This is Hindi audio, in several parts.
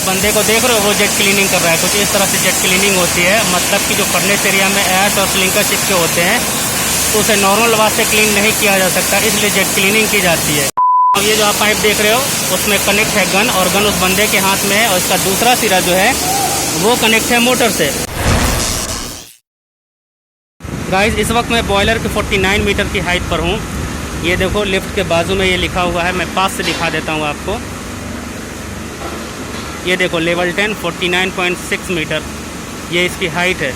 बंदे को देख रहे हो, वो जेट क्लीनिंग कर रहा है। कुछ इस तरह से जेट क्लीनिंग होती है, मतलब कि जो फर्नेस एरिया में ऐश और क्लिंकर चिपके होते हैं तो उसे नॉर्मल वाश से क्लीन नहीं किया जा सकता, इसलिए जेट क्लीनिंग की जाती है। और ये जो आप पाइप देख रहे हो उसमें कनेक्ट है गन, और गन उस बंदे के हाथ में है, और इसका दूसरा सिरा जो है वो कनेक्ट है मोटर से। गाइस इस वक्त मैं बॉयलर के 49 मीटर की हाइट पर हूँ। ये देखो लिफ्ट के बाजू में ये लिखा हुआ है, मैं पास से दिखा देता हूँ आपको। ये देखो लेवल 10 49.6 मीटर ये इसकी हाइट है।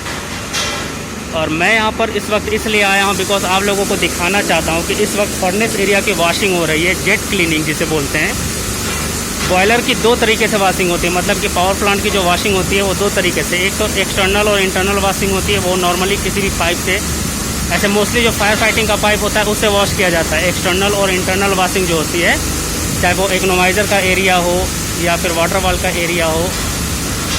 और मैं यहाँ पर इस वक्त इसलिए आया हूँ बिकॉज आप लोगों को दिखाना चाहता हूँ कि इस वक्त फर्नेस एरिया की वॉशिंग हो रही है, जेट क्लीनिंग जिसे बोलते हैं। बॉयलर की दो तरीके से वॉशिंग होती है, मतलब कि पावर प्लांट की जो वॉशिंग होती है वो दो तरीके से, एक तो एक्सटर्नल और इंटरनल वॉशिंग होती है। वो नॉर्मली किसी भी पाइप से, ऐसे मोस्टली जो फायर फाइटिंग का पाइप होता है उससे वॉश किया जाता है। एक्सटर्नल और इंटरनल वॉशिंग जो होती है, चाहे वो इकोनोमाइज़र का एरिया हो या फिर वाटर वॉल का एरिया हो,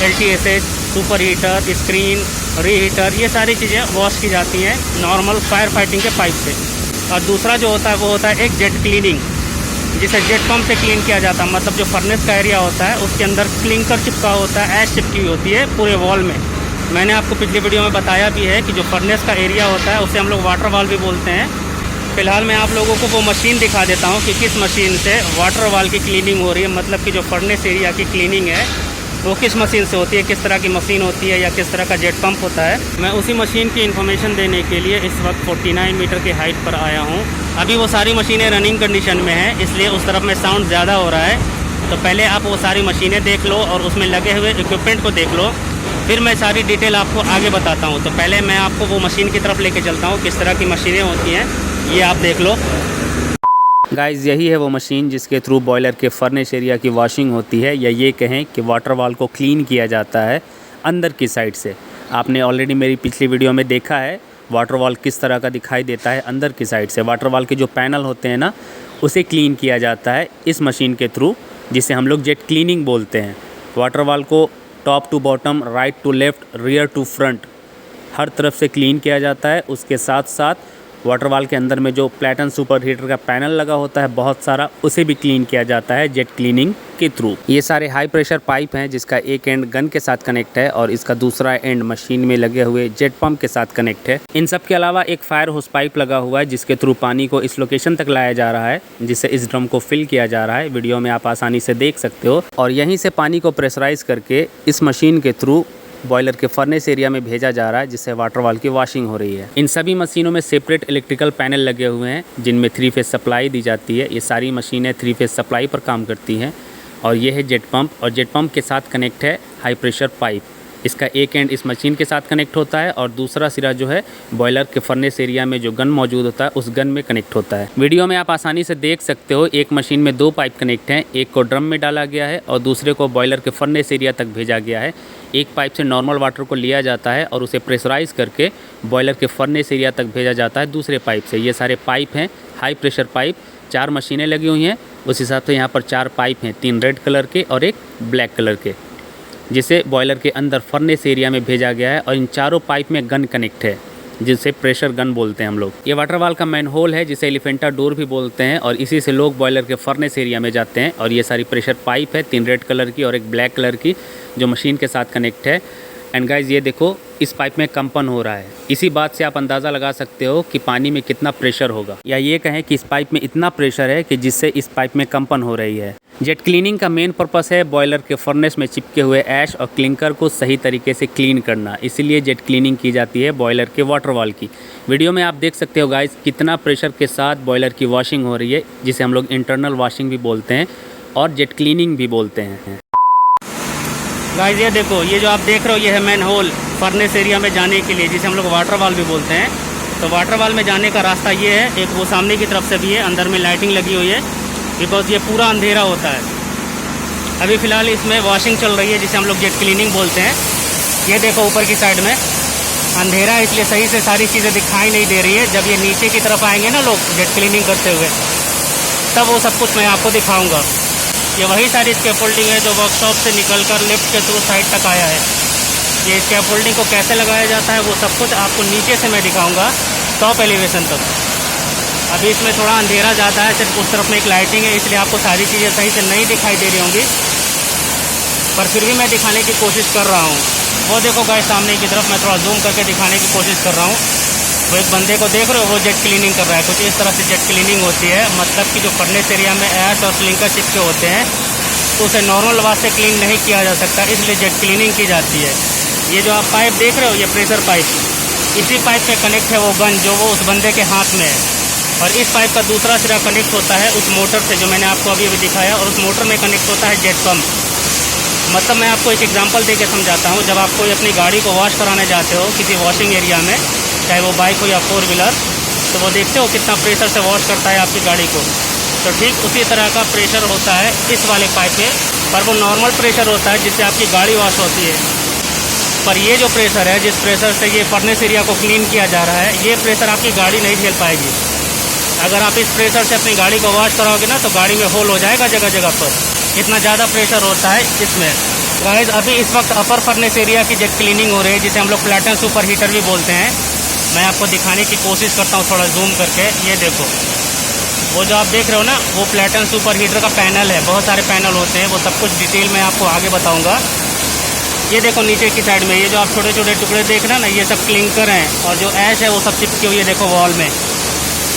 LTSH, super heater, screen, reheater, ये सारी चीज़ें वॉश की जाती हैं नॉर्मल फायर फाइटिंग के पाइप से। और दूसरा जो होता है वो होता है एक जेट क्लीनिंग, जिसे जेट पम्प से क्लीन किया जाता है। मतलब जो फर्नेस का एरिया होता है उसके अंदर क्लिंकर चिपका होता है, ऐश चिपकी होती है पूरे वॉल में। मैंने आपको पिछली वीडियो में बताया भी है कि जो फर्नेस का एरिया होता है उसे हम लोग वाटर वॉल भी बोलते हैं। फ़िलहाल मैं आप लोगों को वो मशीन दिखा देता हूँ कि किस मशीन से वाटर वॉल की क्लीनिंग हो रही है, मतलब कि जो फर्नेस एरिया की क्लीनिंग है वो किस मशीन से होती है, किस तरह की मशीन होती है या किस तरह का जेट पंप होता है। मैं उसी मशीन की इन्फॉर्मेशन देने के लिए इस वक्त 49 मीटर की हाइट पर आया हूँ। अभी वो सारी मशीनें रनिंग कंडीशन में हैं, इसलिए उस तरफ में साउंड ज़्यादा हो रहा है। तो पहले आप वो सारी मशीनें देख लो और उसमें लगे हुए इक्विपमेंट को देख लो, फिर मैं सारी डिटेल आपको आगे बताता हूँ। तो पहले मैं आपको वो मशीन की तरफ लेके चलता हूँ, किस तरह की मशीनें होती हैं ये आप देख लो। गाइस यही है वो मशीन जिसके थ्रू बॉयलर के फर्नेस एरिया की वॉशिंग होती है, या ये कहें कि वाटर वॉल को क्लीन किया जाता है अंदर की साइड से। आपने ऑलरेडी मेरी पिछली वीडियो में देखा है वाटर वॉल किस तरह का दिखाई देता है अंदर की साइड से। वाटर वॉल के जो पैनल होते हैं ना, उसे क्लीन किया जाता है इस मशीन के थ्रू, जिसे हम लोग जेट क्लीनिंग बोलते हैं। वाटर वॉल को top to bottom, right to left, rear to front, हर तरफ से क्लीन किया जाता है। उसके साथ साथ वाटर वॉल के अंदर में जो प्लेटन सुपर हीटर का पैनल लगा होता है बहुत सारा, उसे भी क्लीन किया जाता है जेट क्लीनिंग के थ्रू। ये सारे हाई प्रेशर पाइप हैं जिसका एक एंड गन के साथ कनेक्ट है और इसका दूसरा एंड मशीन में लगे हुए जेट पंप के साथ कनेक्ट है। इन सब के अलावा एक फायर होस पाइप लगा हुआ है जिसके थ्रू पानी को इस लोकेशन तक लाया जा रहा है, जिससे इस ड्रम को फिल किया जा रहा है। वीडियो में आप आसानी से देख सकते हो। और यहीं से पानी को प्रेशराइज करके इस मशीन के थ्रू बॉयलर के फर्नेस एरिया में भेजा जा रहा है, जिससे वाटर वॉल की वॉशिंग हो रही है। इन सभी मशीनों में सेपरेट इलेक्ट्रिकल पैनल लगे हुए हैं जिनमें 3 फेज सप्लाई दी जाती है। ये सारी मशीनें 3 फेज सप्लाई पर काम करती हैं। और ये है जेट पंप, और जेट पंप के साथ कनेक्ट है हाई प्रेशर पाइप। इसका एक एंड इस मशीन के साथ कनेक्ट होता है और दूसरा सिरा जो है बॉयलर के फर्नेस एरिया में जो गन मौजूद होता है उस गन में कनेक्ट होता है। वीडियो में आप आसानी से देख सकते हो, एक मशीन में 2 पाइप कनेक्ट हैं, एक को ड्रम में डाला गया है और दूसरे को बॉयलर के फर्नेस एरिया तक भेजा गया है। एक पाइप से नॉर्मल वाटर को लिया जाता है और उसे प्रेशराइज करके बॉयलर के फर्नेस एरिया तक भेजा जाता है दूसरे पाइप से। ये सारे पाइप हैं हाई प्रेशर पाइप। 4 मशीनें लगी हुई हैं, उस हिसाब से यहाँ पर 4 पाइप हैं, 3 रेड कलर के और एक ब्लैक कलर के, जिसे बॉयलर के अंदर फर्नेस एरिया में भेजा गया है। और इन चारों पाइप में गन कनेक्ट है, जिसे प्रेशर गन बोलते हैं हम लोग। ये वाटर वॉल का मैन होल है जिसे एलिफेंटा डोर भी बोलते हैं, और इसी से लोग बॉयलर के फर्नेस एरिया में जाते हैं। और ये सारी प्रेशर पाइप है, 3 रेड कलर की और एक ब्लैक कलर की, जो मशीन के साथ कनेक्ट है। एंड गाइज ये देखो, इस पाइप में कंपन हो रहा है। इसी बात से आप अंदाज़ा लगा सकते हो कि पानी में कितना प्रेशर होगा, या ये कहें कि इस पाइप में इतना प्रेशर है कि जिससे इस पाइप में कंपन हो रही है। जेट क्लीनिंग का मेन पर्पस है बॉयलर के फर्नेस में चिपके हुए ऐश और क्लिंकर को सही तरीके से क्लीन करना। इसीलिए जेट क्लीनिंग की जाती है बॉयलर के वाटर वॉल की। वीडियो में आप देख सकते हो गाइस कितना प्रेशर के साथ बॉयलर की वॉशिंग हो रही है, जिसे हम लोग इंटरनल वॉशिंग भी बोलते हैं और जेट क्लीनिंग भी बोलते हैं। गाइस ये देखो, ये जो आप देख रहे हो ये है मैन होल फर्नेस एरिया में जाने के लिए, जिसे हम लोग वाटर वॉल भी बोलते हैं। तो वाटर वॉल में जाने का रास्ता ये है, एक वो सामने की तरफ से भी है, अंदर में लाइटिंग लगी हुई है बिकॉज ये पूरा अंधेरा होता है। अभी फ़िलहाल इसमें वॉशिंग चल रही है जिसे हम लोग जेट क्लीनिंग बोलते हैं। ये देखो ऊपर की साइड में अंधेरा है, इसलिए सही से सारी चीज़ें दिखाई नहीं दे रही है। जब ये नीचे की तरफ आएंगे ना लोग जेट क्लीनिंग करते हुए, तब वो सब कुछ मैं आपको दिखाऊँगा। ये वही सारी स्कैफोल्डिंग है जो वर्कशॉप से निकलकर लिफ्ट के थ्रू साइड तक आया है। ये स्कैफोल्डिंग को कैसे लगाया जाता है वो सब कुछ आपको नीचे से मैं दिखाऊंगा टॉप एलिवेशन तक। अभी इसमें थोड़ा अंधेरा ज़्यादा है, सिर्फ उस तरफ में एक लाइटिंग है, इसलिए आपको सारी चीज़ें सही से नहीं दिखाई दे रही होंगी। पर फिर भी मैं दिखाने की कोशिश कर रहा हूँ। वो देखो गाइस सामने की तरफ, मैं थोड़ा जूम करके दिखाने की कोशिश कर रहा हूँ। वो एक बंदे को देख रहे हो, वो जेट क्लीनिंग कर रहा है। कुछ इस तरह से जेट क्लीनिंग होती है, मतलब कि जो फर्नेस एरिया में ऐश और स्लिंकर चिपके होते हैं तो उसे नॉर्मल वाश से क्लीन नहीं किया जा सकता, इसलिए जेट क्लीनिंग की जाती है। ये जो आप पाइप देख रहे हो, ये प्रेशर पाइप, इसी पाइप पे कनेक्ट है वो गन जो वो उस बंदे के हाथ में है, और इस पाइप का दूसरा सिरा कनेक्ट होता है उस मोटर से जो मैंने आपको अभी दिखाया, और उस मोटर में कनेक्ट होता है जेट पम्प। मतलब मैं आपको एक एग्जांपल देके समझाता हूँ। जब आप कोई अपनी गाड़ी को वॉश कराने जाते हो किसी वॉशिंग एरिया में, चाहे वो बाइक हो या 4 व्हीलर, तो वो देखते हो कितना प्रेशर से वॉश करता है आपकी गाड़ी को। तो ठीक उसी तरह का प्रेशर होता है इस वाले पाइप पे, पर वो नॉर्मल प्रेशर होता है जिससे आपकी गाड़ी वॉश होती है। पर ये जो प्रेशर है, जिस प्रेशर से ये फर्नेस एरिया को क्लीन किया जा रहा है, ये प्रेशर आपकी गाड़ी नहीं झेल पाएगी। अगर आप इस प्रेशर से अपनी गाड़ी को वॉश कराओगे ना, तो गाड़ी में होल हो जाएगा जगह जगह पर, इतना ज़्यादा प्रेशर होता है इसमें। गाइस अभी इस वक्त अपर फर्नेस एरिया की जेट क्लीनिंग हो रही है, जिसे हम लोग प्लैटन सुपर हीटर भी बोलते हैं। मैं आपको दिखाने की कोशिश करता हूँ थोड़ा जूम करके। ये देखो, वो जो आप देख रहे हो ना, वो प्लैटन सुपर हीटर का पैनल है। बहुत सारे पैनल होते हैं, वो सब कुछ डिटेल में आपको आगे बताऊँगा। ये देखो नीचे की साइड में ये जो आप छोटे छोटे टुकड़े देख रहे हैं ना, ये सब क्लिंकर हैं, और जो ऐश है वो सब चिपकी हुई है देखो वॉल में।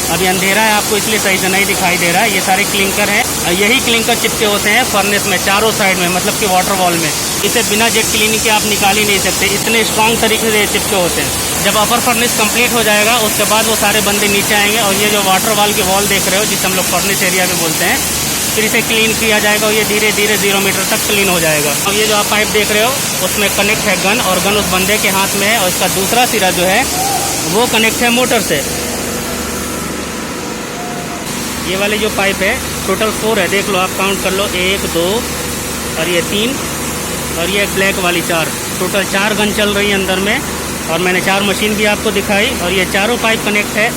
अभी अंधेरा है आपको इसलिए सही से नहीं दिखाई दे रहा है। ये सारे क्लिंकर हैं, और यही क्लिंकर चिपके होते हैं फर्नेस में चारों साइड में, मतलब कि वाटर वॉल में। इसे बिना जेट क्लीनिंग के आप निकाल ही नहीं सकते, इतने स्ट्रॉन्ग तरीके से चिपके होते हैं। जब अपर फर्नेस कंप्लीट हो जाएगा उसके बाद वो सारे बंदे नीचे आएंगे, और ये जो वाटर वॉल की वॉल देख रहे हो, जिसे हम लोग फर्नेस एरिया में बोलते हैं, फिर इसे क्लीन किया जाएगा और ये धीरे धीरे 0 मीटर तक क्लीन हो जाएगा। और ये जो आप पाइप देख रहे हो उसमें कनेक्ट है गन, और गन उस बंदे के हाथ में है, और इसका दूसरा सिरा जो है वो कनेक्ट है मोटर से। ये वाले जो पाइप है टोटल 4 है, देख लो आप काउंट कर लो, 1 2 और ये 3, और ये ब्लैक वाली 4, टोटल 4 गन चल रही है अंदर में। और मैंने 4 मशीन भी आपको दिखाई, और ये चारों पाइप कनेक्ट है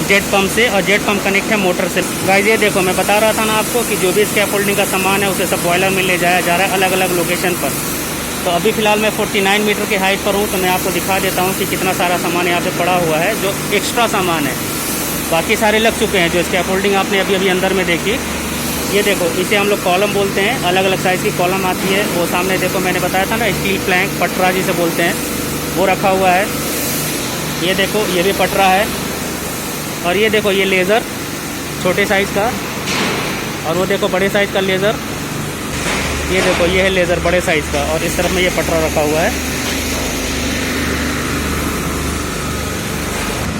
जेट पंप से, और जेट पंप कनेक्ट है मोटर से। गाइस ये देखो, मैं बता रहा था ना आपको कि जो भी स्कैफोल्डिंग का सामान है उसे सब बॉयलर में ले जाया जा रहा है अलग अलग लोकेशन पर। तो अभी फ़िलहाल मैं 49 मीटर की हाइट पर हूँ, तो मैं आपको दिखा देता हूँ कि कितना सारा सामान यहाँ पे पड़ा हुआ है जो एक्स्ट्रा सामान है। बाकी सारे लग चुके हैं, जो स्कैफोल्डिंग आपने अभी अभी अंदर में देखी। ये देखो, इसे हम लोग कॉलम बोलते हैं, अलग अलग साइज़ की कॉलम आती है। वो सामने देखो, मैंने बताया था ना स्टील प्लैंक, पटरा जिसे बोलते हैं, वो रखा हुआ है। ये देखो, ये भी पटरा है। और ये देखो, ये लेज़र छोटे साइज़ का, और वो देखो बड़े साइज़ का लेज़र। ये देखो, ये है लेज़र बड़े साइज़ का, और इस तरफ में ये पटरा रखा हुआ है।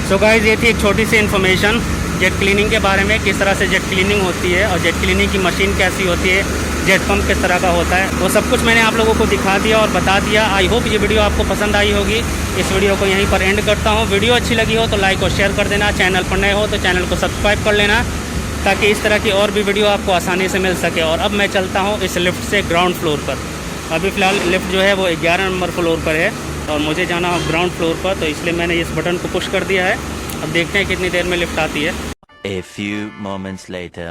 सो गाइस, ये थी एक छोटी सी इन्फॉर्मेशन जेट क्लीनिंग के बारे में, किस तरह से जेट क्लीनिंग होती है, और जेट क्लीनिंग की मशीन कैसी होती है, जेट पंप किस तरह का होता है, वो सब कुछ मैंने आप लोगों को दिखा दिया और बता दिया। आई होप ये वीडियो आपको पसंद आई होगी। इस वीडियो को यहीं पर एंड करता हूँ। वीडियो अच्छी लगी हो तो लाइक और शेयर कर देना, चैनल पर नए हो तो चैनल को सब्सक्राइब कर लेना, ताकि इस तरह की और भी वीडियो आपको आसानी से मिल सके। और अब मैं चलता हूँ इस लिफ्ट से ग्राउंड फ्लोर पर। अभी फ़िलहाल लिफ्ट जो है वो 11 नंबर फ्लोर पर है, और मुझे जाना हो ग्राउंड फ्लोर पर, तो इसलिए मैंने इस बटन को पुश कर दिया है। अब देखते हैं कितनी देर में लिफ्ट आती है। A few moments later.